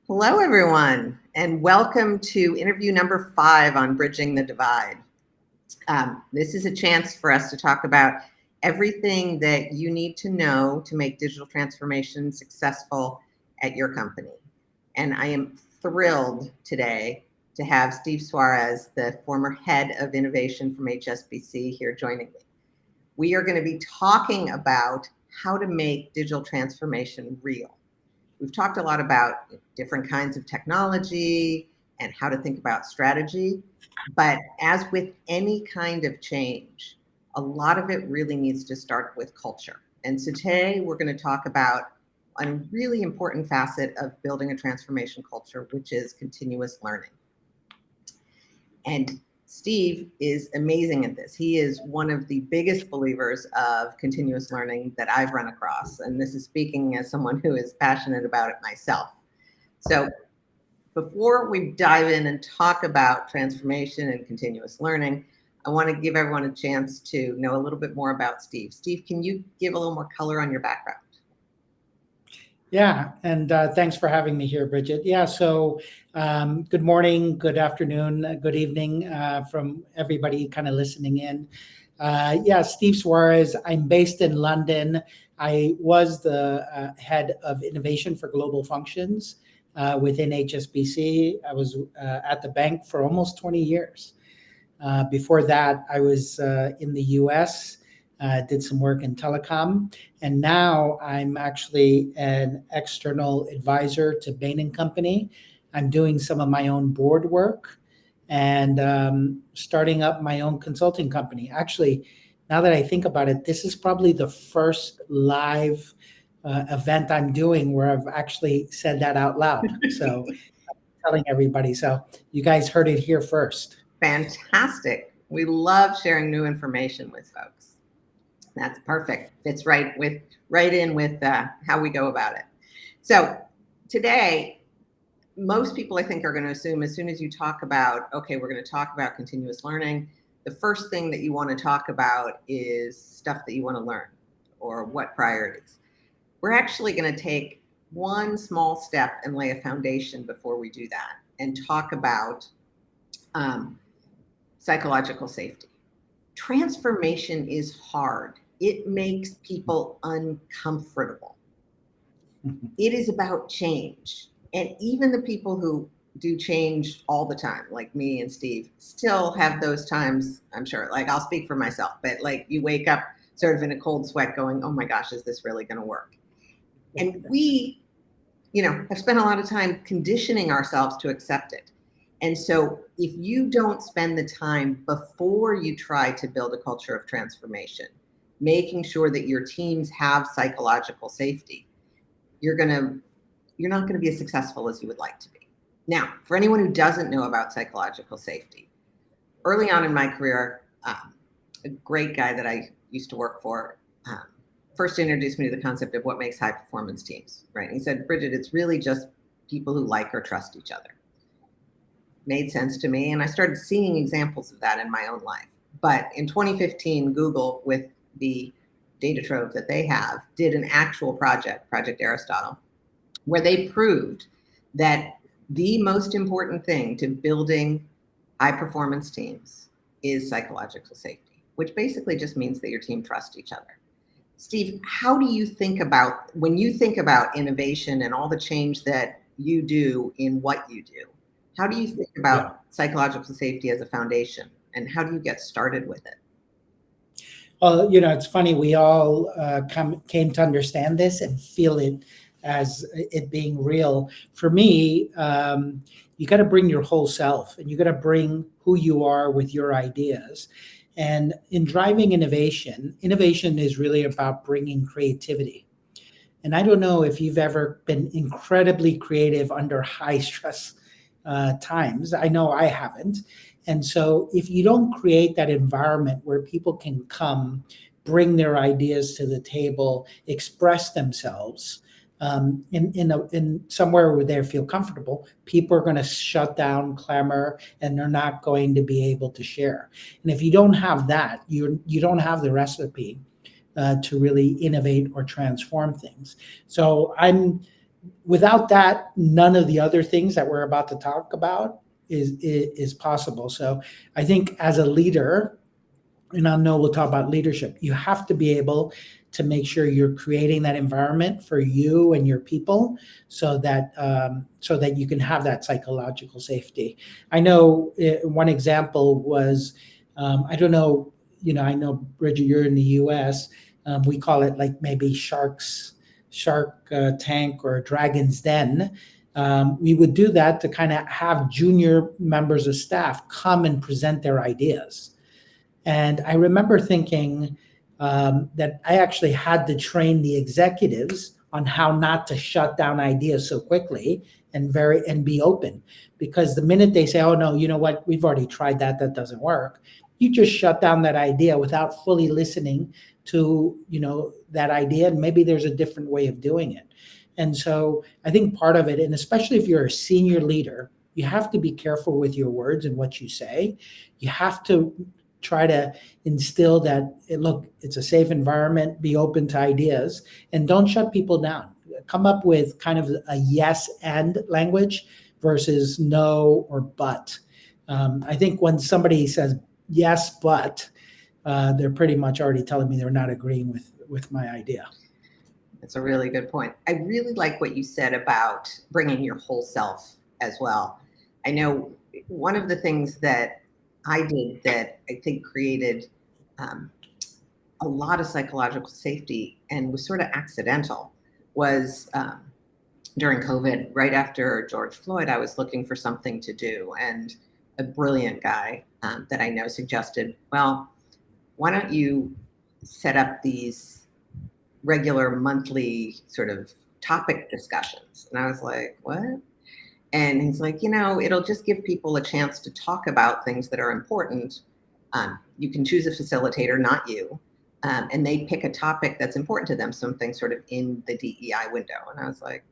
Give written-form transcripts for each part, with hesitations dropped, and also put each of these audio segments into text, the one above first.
Hello, everyone, and welcome to interview number 5 on Bridging the Divide. This is a chance for us to talk about everything that you need to know to make digital transformation successful at your company. And I am thrilled today to have Steve Suarez, the former head of innovation from HSBC, here joining me. We are going to be talking about how to make digital transformation real. We've talked a lot about different kinds of technology and how to think about strategy. But as with any kind of change, a lot of it really needs to start with culture. And so today we're going to talk about a really important facet of building a transformation culture, which is continuous learning. And Steve is amazing at this. He is one of the biggest believers of continuous learning that I've run across. And this is speaking as someone who is passionate about it myself. So before we dive in and talk about transformation and continuous learning, I want to give everyone a chance to know a little bit more about Steve. Steve, can you give a little more color on your background? Yeah, and thanks for having me here, Brigid. Yeah, so good morning, good afternoon, good evening from everybody kind of listening in. Steve Suarez. I'm based in London. I was the head of innovation for global functions within HSBC. I was at the bank for almost 20 years. Before that, I was in the US. Did some work in telecom, and now I'm actually an external advisor to Bain & Company. I'm doing some of my own board work and starting up my own consulting company. Actually, now that I think about it, this is probably the first live event I'm doing where I've actually said that out loud. So I'm telling everybody. So you guys heard it here first. Fantastic. We love sharing new information with folks. That's perfect. Fits right in with how we go about it. So today, most people I think are going to assume as soon as you talk about, okay, we're going to talk about continuous learning, the first thing that you want to talk about is stuff that you want to learn or what priorities. We're actually going to take one small step and lay a foundation before we do that and talk about psychological safety. Transformation is hard. It makes people uncomfortable. It is about change. And even the people who do change all the time, like me and Steve, still have those times, I'm sure, like I'll speak for myself, but like you wake up sort of in a cold sweat going, oh my gosh, is this really going to work? And we, have spent a lot of time conditioning ourselves to accept it. And so if you don't spend the time before you try to build a culture of transformation, making sure that your teams have psychological safety, you're not going to be as successful as you would like to be. Now, for anyone who doesn't know about psychological safety, early on in my career, a great guy that I used to work for first introduced me to the concept of what makes high performance teams, right? And he said, Brigid, it's really just people who like or trust each other. Made sense to me, and I started seeing examples of that in my own life. But in 2015, Google, with the data trove that they have, did an actual project, Project Aristotle, where they proved that the most important thing to building high performance teams is psychological safety, which basically just means that your team trusts each other. Steve, how do you think about, when you think about innovation and all the change that you do in what you do, how do you think about psychological safety as a foundation, and how do you get started with it? Well, it's funny. We all came to understand this and feel it as it being real. For me, you got to bring your whole self, and you got to bring who you are with your ideas. And in driving innovation is really about bringing creativity. And I don't know if you've ever been incredibly creative under high stress times. I know I haven't. And so if you don't create that environment where people can come, bring their ideas to the table, express themselves in somewhere where they feel comfortable, people are going to shut down, clamor, and they're not going to be able to share. And if you don't have that, you don't have the recipe to really innovate or transform things. So I'm without that, none of the other things that we're about to talk about is possible. So I think as a leader, and I know we'll talk about leadership, you have to be able to make sure you're creating that environment for you and your people, so that you can have that psychological safety. I know one example was, I don't know, I know, Bridget, you're in the U.S. We call it like maybe shark tank or dragon's den. We would do that to kind of have junior members of staff come and present their ideas. And I remember thinking that I actually had to train the executives on how not to shut down ideas so quickly and be open. Because the minute they say, "Oh no, you know what? We've already tried that. That doesn't work," you just shut down that idea without fully listening to that idea, and maybe there's a different way of doing it. And so I think part of it, and especially if you're a senior leader, you have to be careful with your words and what you say. You have to try to instill that, look, it's a safe environment, be open to ideas, and don't shut people down. Come up with kind of a yes and language versus no or but. I think when somebody says yes but, they're pretty much already telling me they're not agreeing with my idea. That's a really good point. I really like what you said about bringing your whole self as well. I know one of the things that I did that I think created a lot of psychological safety and was sort of accidental was during COVID, right after George Floyd. I was looking for something to do, and a brilliant guy that I know suggested, well, why don't you set up these regular monthly sort of topic discussions? And I was like, what? And he's like, it'll just give people a chance to talk about things that are important. You can choose a facilitator, not you. And they pick a topic that's important to them, something sort of in the DEI window. And I was like,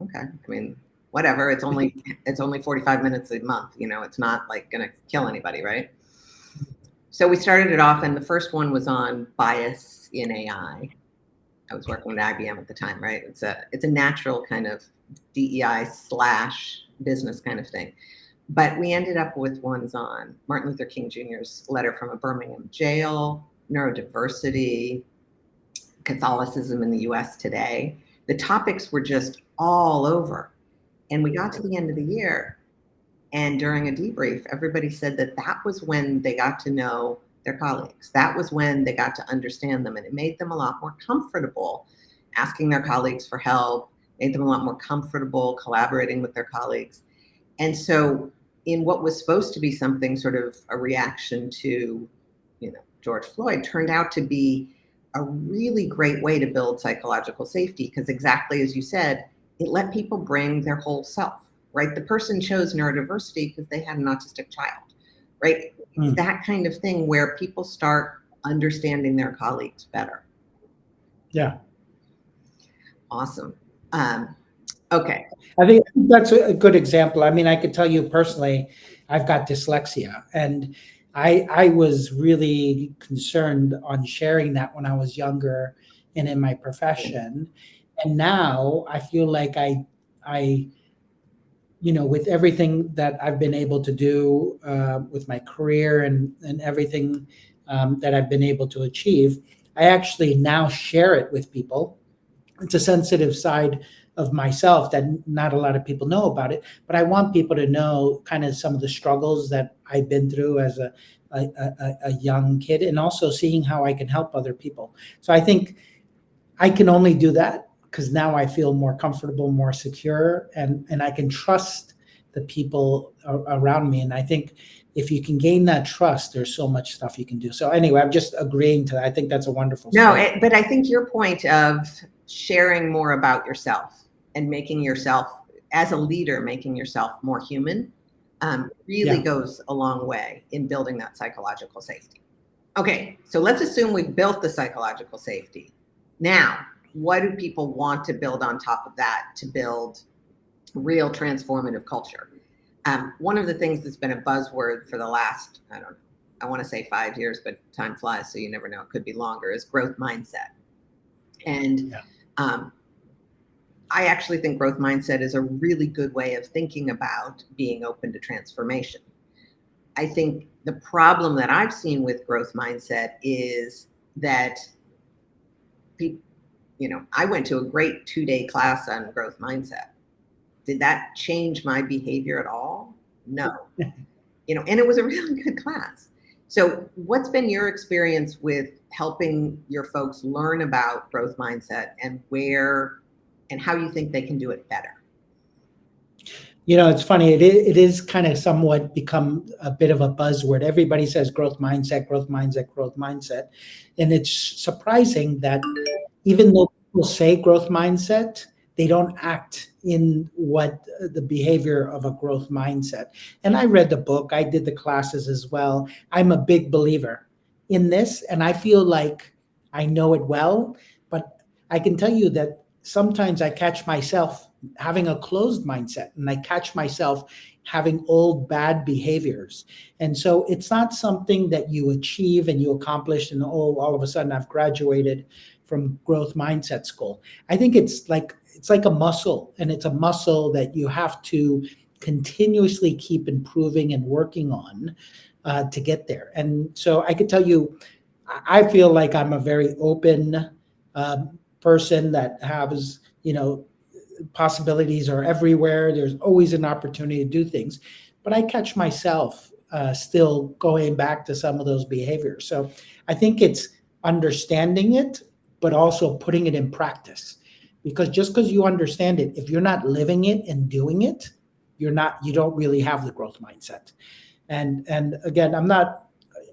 okay, I mean, whatever. It's only 45 minutes a month. It's not like going to kill anybody, right? So we started it off, and the first one was on bias in AI. I was working with IBM at the time, right? It's a natural kind of DEI / business kind of thing. But we ended up with ones on Martin Luther King Jr.'s letter from a Birmingham jail, neurodiversity, Catholicism in the US today. The topics were just all over. And we got to the end of the year, and during a debrief, everybody said that was when they got to know their colleagues. That was when they got to understand them, and it made them a lot more comfortable asking their colleagues for help, made them a lot more comfortable collaborating with their colleagues. And so in what was supposed to be something sort of a reaction to, George Floyd, turned out to be a really great way to build psychological safety, because exactly as you said, it let people bring their whole self, right? The person chose neurodiversity because they had an autistic child, right? That kind of thing where people start understanding their colleagues better. Yeah. Awesome. Okay. I think that's a good example. I mean, I could tell you personally, I've got dyslexia, and I was really concerned on sharing that when I was younger and in my profession. And now I feel like I with everything that I've been able to do with my career and everything that I've been able to achieve, I actually now share it with people. It's a sensitive side of myself that not a lot of people know about it, but I want people to know kind of some of the struggles that I've been through as a young kid, and also seeing how I can help other people. So I think I can only do that because now I feel more comfortable, more secure, and I can trust the people around me. And I think if you can gain that trust, there's so much stuff you can do. So anyway, I'm just agreeing to that. I think that's a wonderful story. But I think your point of sharing more about yourself and making yourself, as a leader, making yourself more human really goes a long way in building that psychological safety. Okay, so let's assume we've built the psychological safety. Now, what do people want to build on top of that to build real transformative culture? One of the things that's been a buzzword for the last, I want to say 5 years, but time flies, so you never know, it could be longer, is growth mindset. And I actually think growth mindset is a really good way of thinking about being open to transformation. I think the problem that I've seen with growth mindset is that people, I went to a great 2-day class on growth mindset. Did that change my behavior at all? No. And it was a really good class. So what's been your experience with helping your folks learn about growth mindset and where and how you think they can do it better? It's funny. It is kind of somewhat become a bit of a buzzword. Everybody says growth mindset, growth mindset, growth mindset. And it's surprising that even though people say growth mindset, they don't act in what the behavior of a growth mindset. And I read the book, I did the classes as well. I'm a big believer in this, and I feel like I know it well, but I can tell you that sometimes I catch myself having a closed mindset, and I catch myself having old bad behaviors. And so it's not something that you achieve and you accomplish and all of a sudden I've graduated from growth mindset school. I think it's like a muscle, and it's a muscle that you have to continuously keep improving and working on to get there. And so I could tell you, I feel like I'm a very open person that has, possibilities are everywhere. There's always an opportunity to do things, but I catch myself still going back to some of those behaviors. So I think it's understanding it, but also putting it in practice. Because just because you understand it, if you're not living it and doing it, you don't really have the growth mindset. And again,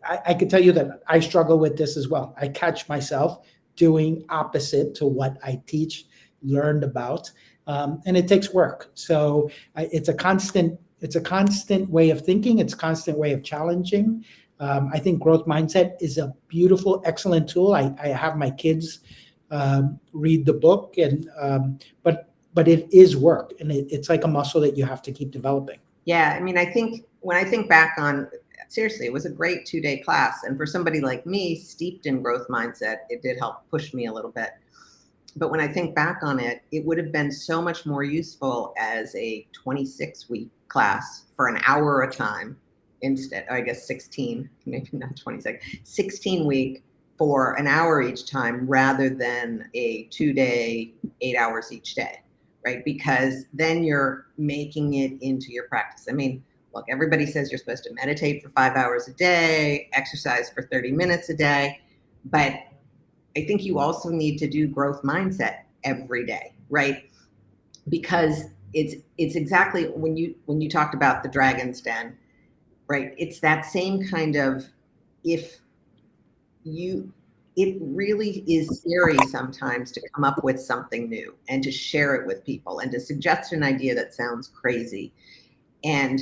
I could tell you that I struggle with this as well. I catch myself doing opposite to what I teach, learned about, and it takes work. So it's a constant way of thinking. It's a constant way of challenging. I think growth mindset is a beautiful, excellent tool. I have my kids read the book, and but it is work, and it's like a muscle that you have to keep developing. Yeah, I mean, I think when I think back on, seriously, it was a great 2-day class. And for somebody like me, steeped in growth mindset, it did help push me a little bit. But when I think back on it, it would have been so much more useful as a 26-week class for an hour a time instead. I guess 16, maybe not 26, 16 week for an hour each time rather than a 2-day, 8 hours each day, right? Because then you're making it into your practice. I mean, look, everybody says you're supposed to meditate for 5 hours a day, exercise for 30 minutes a day, but I think you also need to do growth mindset every day, right? Because it's exactly when you talked about the dragon's den, right? It's that same kind of, it really is scary sometimes to come up with something new and to share it with people and to suggest an idea that sounds crazy. And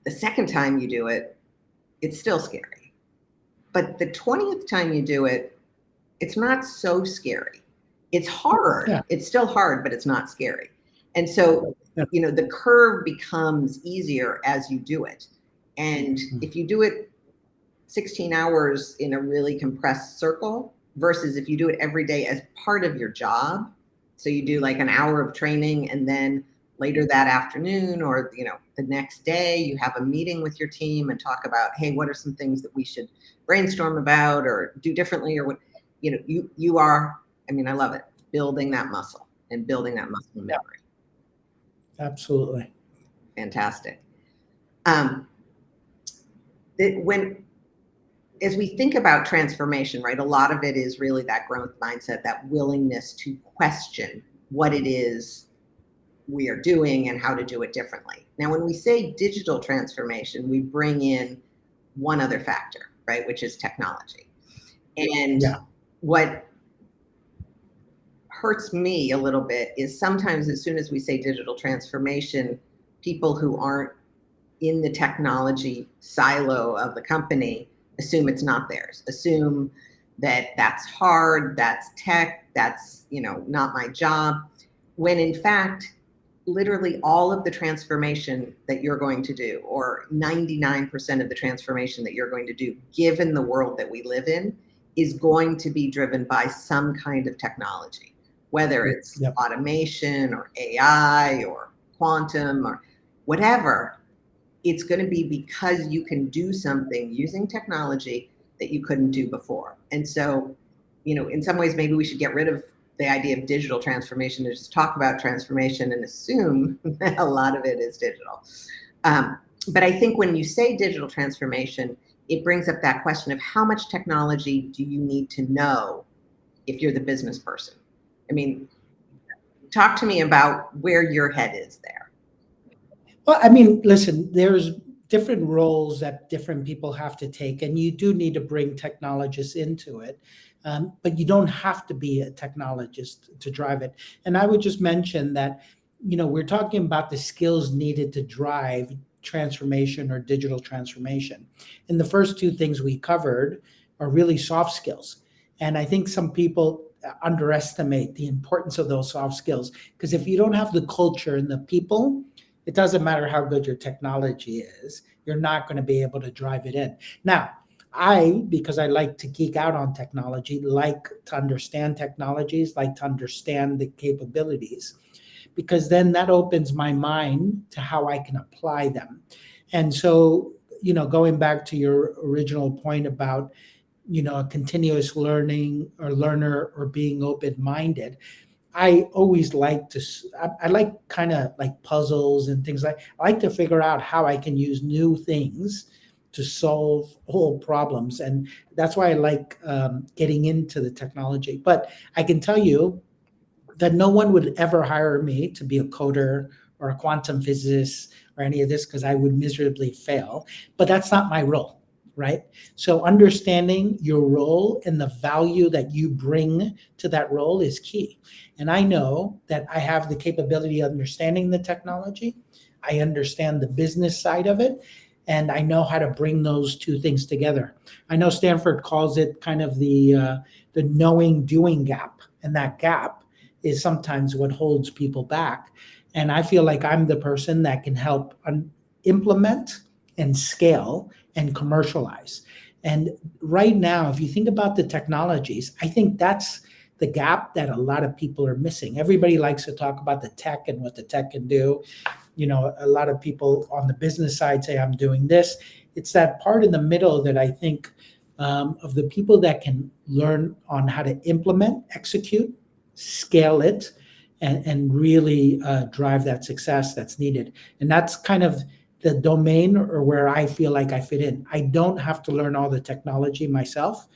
the second time you do it, it's still scary. But the 20th time you do it, it's not so scary. It's hard. Yeah. It's still hard, but it's not scary. And so, the curve becomes easier as you do it. And if you do it 16 hours in a really compressed circle versus if you do it every day as part of your job, so you do like an hour of training and then later that afternoon or the next day you have a meeting with your team and talk about, hey, what are some things that we should brainstorm about or do differently, or what you are, I mean, I love it, building that muscle and building that muscle memory. Absolutely. Fantastic. As we think about transformation, right, a lot of it is really that growth mindset, that willingness to question what it is we are doing and how to do it differently. Now, when we say digital transformation, we bring in one other factor, right, which is technology. And what hurts me a little bit is sometimes as soon as we say digital transformation, people who aren't in the technology silo of the company assume it's not theirs, assume that that's hard, that's tech, that's not my job, when in fact literally all of the transformation that you're going to do, or 99% of the transformation that you're going to do given the world that we live in, is going to be driven by some kind of technology, whether it's Yep. automation or AI or quantum or whatever. It's going to be because you can do something using technology that you couldn't do before. And so, in some ways, maybe we should get rid of the idea of digital transformation and just talk about transformation and assume that a lot of it is digital. But I think when you say digital transformation, it brings up that question of how much technology do you need to know if you're the business person? I mean, talk to me about where your head is there. Well, I mean, listen, there's different roles that different people have to take, and you do need to bring technologists into it. But you don't have to be a technologist to drive it. And I would just mention that, we're talking about the skills needed to drive transformation or digital transformation. And the first two things we covered are really soft skills. And I think some people underestimate the importance of those soft skills, because if you don't have the culture and the people, it doesn't matter how good your technology is, you're not going to be able to drive it in. Now, because I like to geek out on technology, like to understand technologies, like to understand the capabilities, because then that opens my mind to how I can apply them. And so, going back to your original point about, a continuous learning or learner or being open-minded, I always like to, I like kind of like puzzles and things I like to figure out how I can use new things to solve whole problems. And that's why I like getting into the technology. But I can tell you that no one would ever hire me to be a coder or a quantum physicist or any of this, because I would miserably fail. But that's not my role, right? So understanding your role and the value that you bring to that role is key. And I know that I have the capability of understanding the technology. I understand the business side of it, and I know how to bring those two things together. I know Stanford calls it kind of the knowing doing gap, and that gap is sometimes what holds people back. And I feel like I'm the person that can help implement and scale and commercialize. And right now, if you think about the technologies, I think that's the gap that a lot of people are missing. Everybody likes to talk about the tech and what the tech can do. A lot of people on the business side say, I'm doing this. It's that part in the middle that I think of the people that can learn on how to implement, execute, scale it, and really drive that success that's needed. And that's kind of the domain or where I feel like I fit in. I don't have to learn all the technology myself.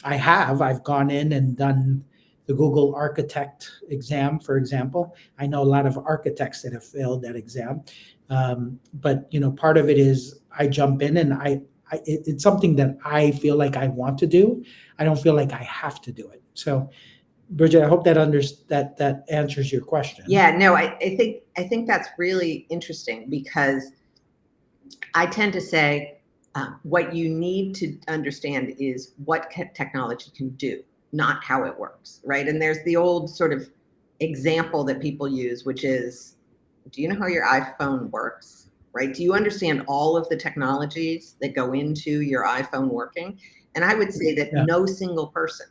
I've gone in and done the Google Architect exam, for example. I know a lot of architects that have failed that exam. But part of it is I jump in and it's something that I feel like I want to do. I don't feel like I have to do it. So, Brigid, I hope that that answers your question. Yeah, no, I think that's really interesting, because I tend to say what you need to understand is what technology can do, not how it works, right? And there's the old sort of example that people use, which is, do you know how your iPhone works, right? Do you understand all of the technologies that go into your iPhone working? And I would say that no single person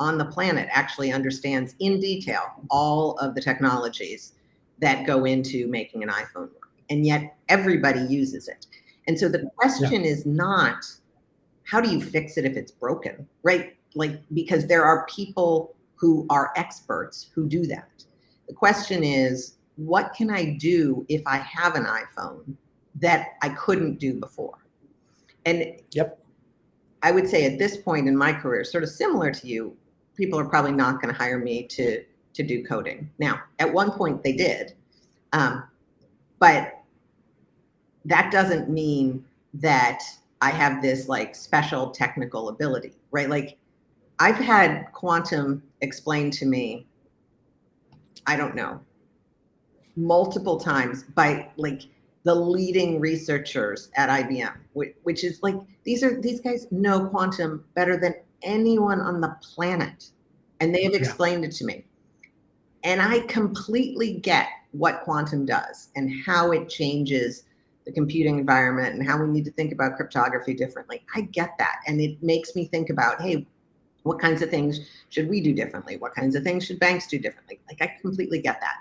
on the planet actually understands in detail all of the technologies that go into making an iPhone work. And yet everybody uses it. And so the question is not, how do you fix it if it's broken, right? Like, because there are people who are experts who do that. The question is, what can I do if I have an iPhone that I couldn't do before? And I would say at this point in my career, sort of similar to you, people are probably not going to hire me to do coding. Now, at one point they did, but that doesn't mean that I have this like special technical ability, right? Like, I've had quantum explained to me, I don't know, multiple times by like the leading researchers at IBM, which is like, these guys know quantum better than anyone on the planet. And they have explained it to me. And I completely get what quantum does and how it changes the computing environment and how we need to think about cryptography differently. I get that. And it makes me think about, hey, What kinds of things should we do differently? What kinds of things should banks do differently? Like, I completely get that.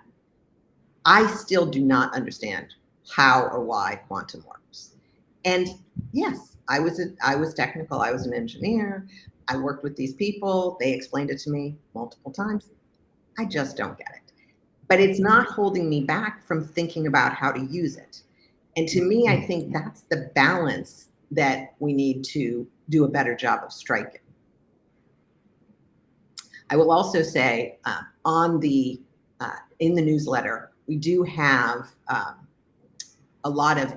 I still do not understand how or why quantum works. And yes, I was technical. I was an engineer. I worked with these people. They explained it to me multiple times. I just don't get it. But it's not holding me back from thinking about how to use it. And to me, I think that's the balance that we need to do a better job of striking. I will also say in the newsletter, we do have a lot of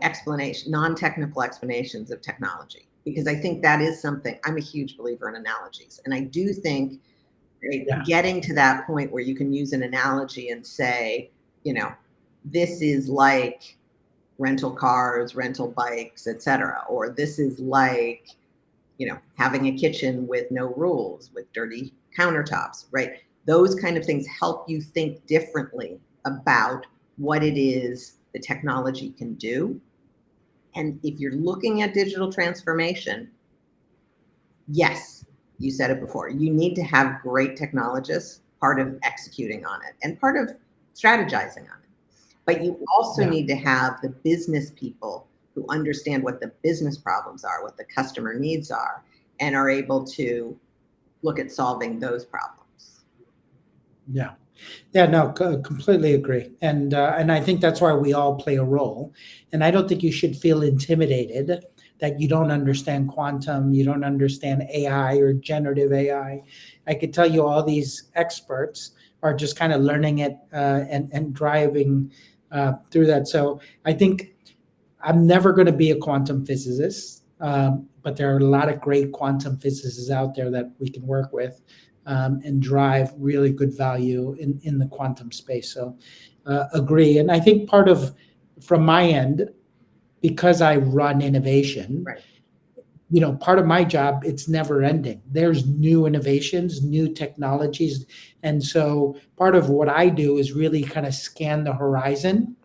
non-technical explanations of technology, because I think that is something. I'm a huge believer in analogies, and I do think getting to that point where you can use an analogy and say, this is like rental cars, rental bikes, etc., or this is like, having a kitchen with no rules, with dirty countertops, right? Those kind of things help you think differently about what it is the technology can do. And if you're looking at digital transformation, yes, you said it before, you need to have great technologists, part of executing on it and part of strategizing on it. But you also need to have the business people who understand what the business problems are, what the customer needs are, and are able to look at solving those problems. Yeah. Yeah, no, completely agree. And I think that's why we all play a role. And I don't think you should feel intimidated that you don't understand quantum, you don't understand AI or generative AI. I could tell you all these experts are just kind of learning it and driving through that. So I think I'm never going to be a quantum physicist, but there are a lot of great quantum physicists out there that we can work with and drive really good value in the quantum space. So agree. And I think from my end, because I run innovation, right. Part of my job, it's never ending. There's new innovations, new technologies. And so part of what I do is really kind of scan the horizon,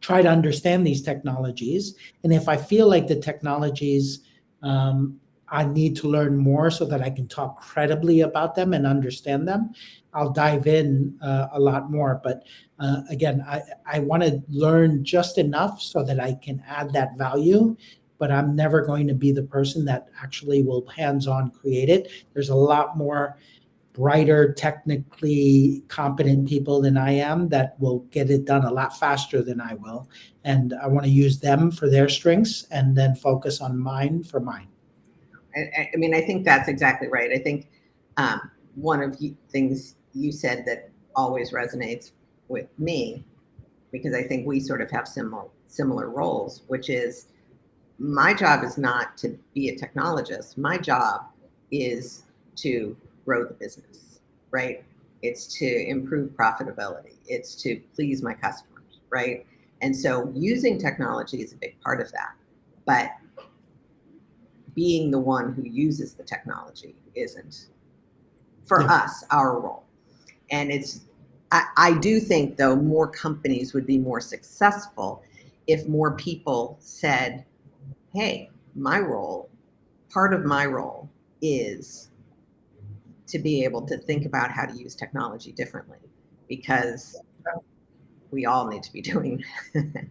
try to understand these technologies. And if I feel like the technologies, I need to learn more so that I can talk credibly about them and understand them, I'll dive in a lot more. But again, I want to learn just enough so that I can add that value, but I'm never going to be the person that actually will hands-on create it. There's a lot more brighter, technically competent people than I am that will get it done a lot faster than I will. And I want to use them for their strengths and then focus on mine for mine. I mean, I think that's exactly right. I think one of the things you said that always resonates with me, because I think we sort of have similar roles, which is my job is not to be a technologist. My job is to grow the business, right? It's to improve profitability. It's to please my customers, right? And so using technology is a big part of that. But being the one who uses the technology isn't, for us, our role. And I do think, though, more companies would be more successful if more people said, hey, part of my role is to be able to think about how to use technology differently, because we all need to be doing that.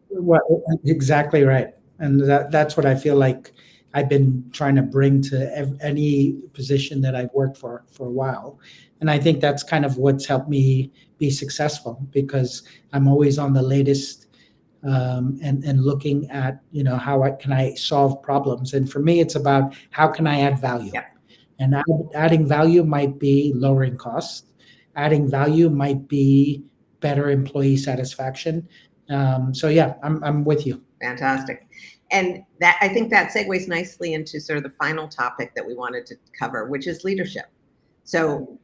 Well, exactly right. And that's what I feel like I've been trying to bring to any position that I've worked for a while. And I think that's kind of what's helped me be successful, because I'm always on the latest and looking at, how can I solve problems. And for me, it's about how can I add value? Yeah. And adding value might be lowering costs. Adding value might be better employee satisfaction. So yeah, I'm with you. Fantastic. And that, I think that segues nicely into sort of the final topic that we wanted to cover, which is leadership. So,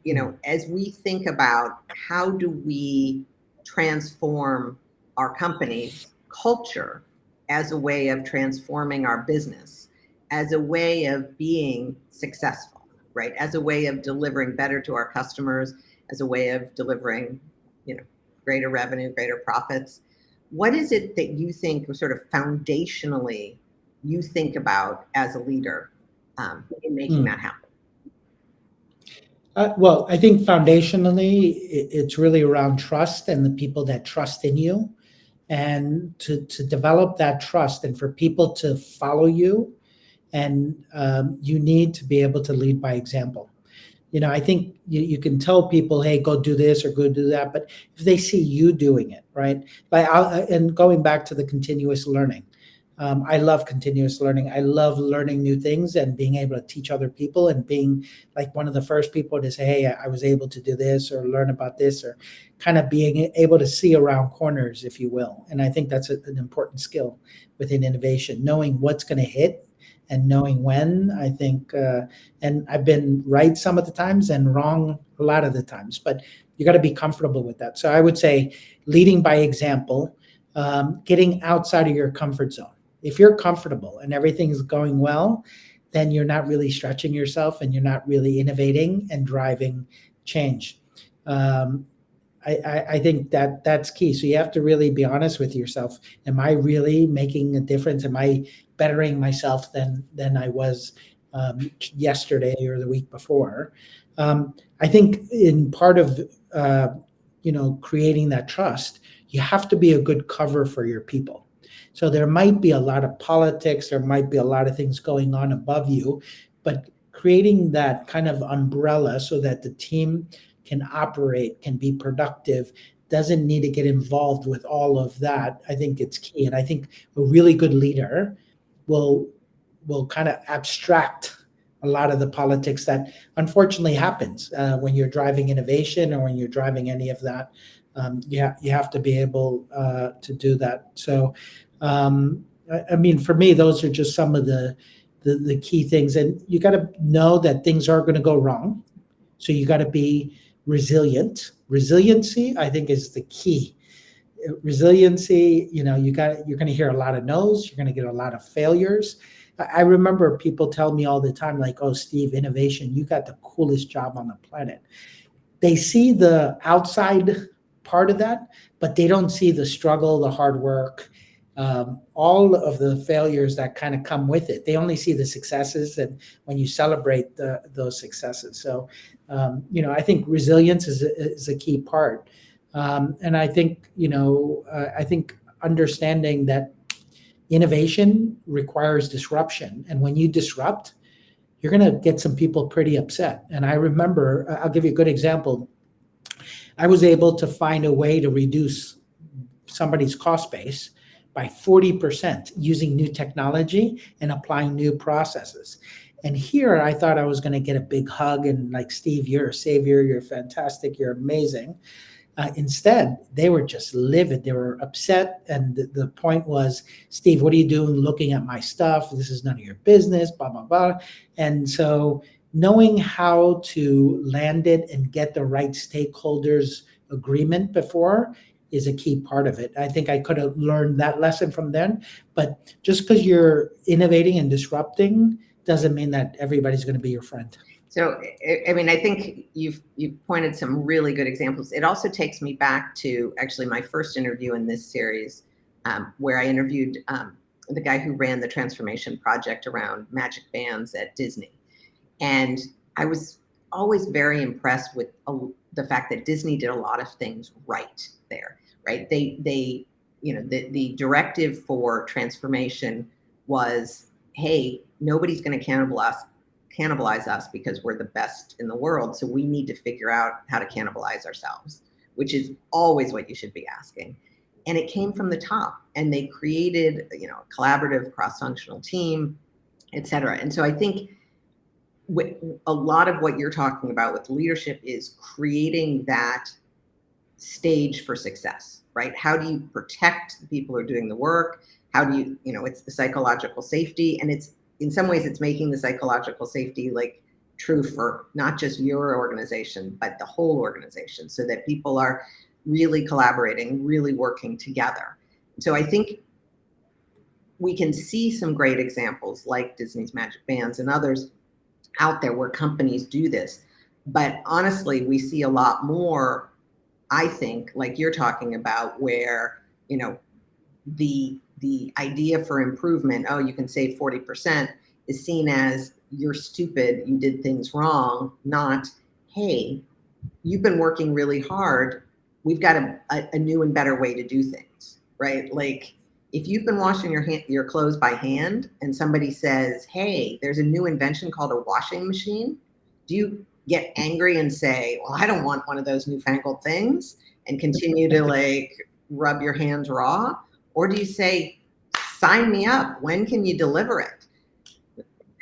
as we think about how do we transform our company's culture as a way of transforming our business, as a way of being successful, right? As a way of delivering better to our customers, as a way of delivering, greater revenue, greater profits. What is it that you think sort of foundationally you think about as a leader in making that happen? Well, I think foundationally, it's really around trust and the people that trust in you, and to develop that trust, and for people to follow you, and you need to be able to lead by example. I think you can tell people, hey, go do this or go do that, but if they see you doing it, right? And going back to the continuous learning, I love continuous learning. I love learning new things and being able to teach other people, and being like one of the first people to say, hey, I was able to do this or learn about this, or kind of being able to see around corners, if you will. And I think that's an important skill within innovation, knowing what's going to hit and knowing when. I think, and I've been right some of the times and wrong a lot of the times, but you got to be comfortable with that. So I would say leading by example, getting outside of your comfort zone. If you're comfortable and everything's going well, then you're not really stretching yourself and you're not really innovating and driving change. Um, I think that's key. So you have to really be honest with yourself. Am I really making a difference? Am I bettering myself than I was yesterday or the week before? I think in part of creating that trust, you have to be a good cover for your people. So there might be a lot of politics, there might be a lot of things going on above you, but creating that kind of umbrella so that the team can operate, can be productive, doesn't need to get involved with all of that. I think it's key. And I think a really good leader will kind of abstract a lot of the politics that unfortunately happens when you're driving innovation or when you're driving any of that. You have to be able to do that. So, I mean, for me, those are just some of the key things. And you got to know that things are going to go wrong. So you got to be resilient. Resiliency, I think, is the key. Resiliency, you're going to hear a lot of no's. You're going to get a lot of failures. I remember people tell me all the time, like, oh, Steve, innovation, you got the coolest job on the planet. They see the outside part of that, but they don't see the struggle, the hard work, all of the failures that kind of come with it. They only see the successes, and when you celebrate those successes. So, I think resilience is a key part. And I think, I think understanding that innovation requires disruption. And when you disrupt, you're going to get some people pretty upset. And I remember, I'll give you a good example. I was able to find a way to reduce somebody's cost base by 40% using new technology and applying new processes. And here I thought I was going to get a big hug and like, Steve, you're a savior, you're fantastic, you're amazing. Instead, they were just livid. They were upset. And the point was, Steve, what are you doing looking at my stuff? This is none of your business, blah, blah, blah. And so knowing how to land it and get the right stakeholders agreement before is a key part of it. I think I could have learned that lesson from them. But just because you're innovating and disrupting doesn't mean that everybody's going to be your friend. So, I mean, I think you've pointed some really good examples. It also takes me back to actually my first interview in this series, where I interviewed the guy who ran the transformation project around magic bands at Disney. And I was always very impressed with the fact that Disney did a lot of things right there, right? They the directive for transformation was, hey, nobody's going to cannibalize us because we're the best in the world. So we need to figure out how to cannibalize ourselves, which is always what you should be asking. And it came from the top, and they created, a collaborative cross-functional team, et cetera. And so I think a lot of what you're talking about with leadership is creating that stage for success, right? How do you protect the people who are doing the work? How do you, it's the psychological safety, and it's, in some ways, it's making the psychological safety like true for not just your organization, but the whole organization, so that people are really collaborating, really working together. So I think we can see some great examples like Disney's Magic Bands and others out there where companies do this. But honestly, we see a lot more, I think, like you're talking about, where, the idea for improvement, oh, you can save 40%, is seen as, you're stupid, you did things wrong, not, hey, you've been working really hard. We've got a new and better way to do things, right? Like if you've been washing your clothes by hand and somebody says, hey, there's a new invention called a washing machine, do you get angry and say, well, I don't want one of those newfangled things and continue to like rub your hands raw? Or do you say, sign me up, when can you deliver it?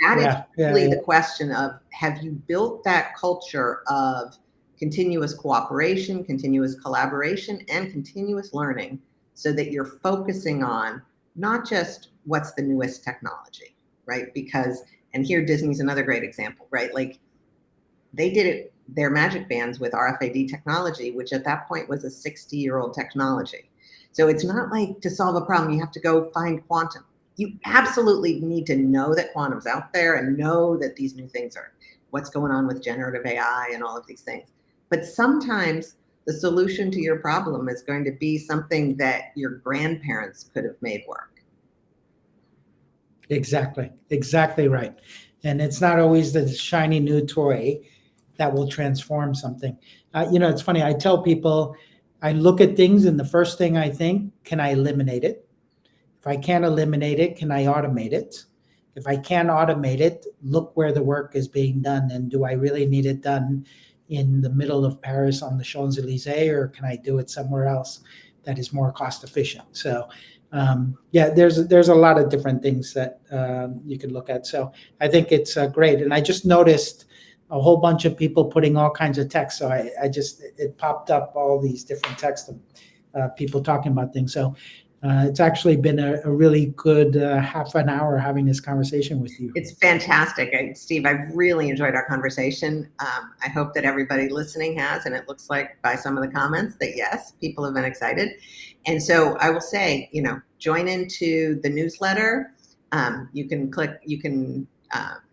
That is really the question of, have you built that culture of continuous cooperation, continuous collaboration, and continuous learning so that you're focusing on not just what's the newest technology, right? Because, and here Disney's another great example, right? Like they did their magic bands with RFID technology, which at that point was a 60-year-old technology. So it's not like to solve a problem, you have to go find quantum. You absolutely need to know that quantum's out there and know that these new things are what's going on with generative AI and all of these things. But sometimes the solution to your problem is going to be something that your grandparents could have made work. Exactly right. And it's not always the shiny new toy that will transform something. It's funny. I tell people, I look at things and the first thing I think, can I eliminate it? If I can't eliminate it, can I automate it? If I can't automate it, look where the work is being done. And do I really need it done in the middle of Paris on the Champs-Élysées, or can I do it somewhere else that is more cost efficient? So there's a lot of different things that you can look at. So I think it's great. And I just noticed a whole bunch of people putting all kinds of text. So it popped up all these different texts of people talking about things. So it's actually been a really good half an hour having this conversation with you. It's fantastic. Steve, I've really enjoyed our conversation. I hope that everybody listening has, and it looks like by some of the comments that yes, people have been excited. And so I will say, join into the newsletter. You can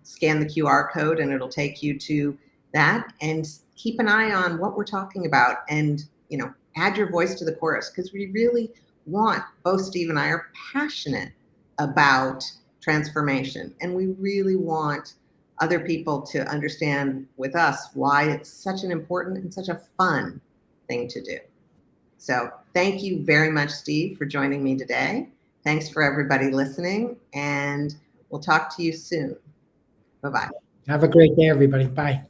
scan the QR code and it'll take you to that, and keep an eye on what we're talking about, and add your voice to the chorus, because we really want, both Steve and I are passionate about transformation, and we really want other people to understand with us why it's such an important and such a fun thing to do. So thank you very much, Steve, for joining me today. Thanks for everybody listening, and we'll talk to you soon. Bye-bye. Have a great day, everybody. Bye.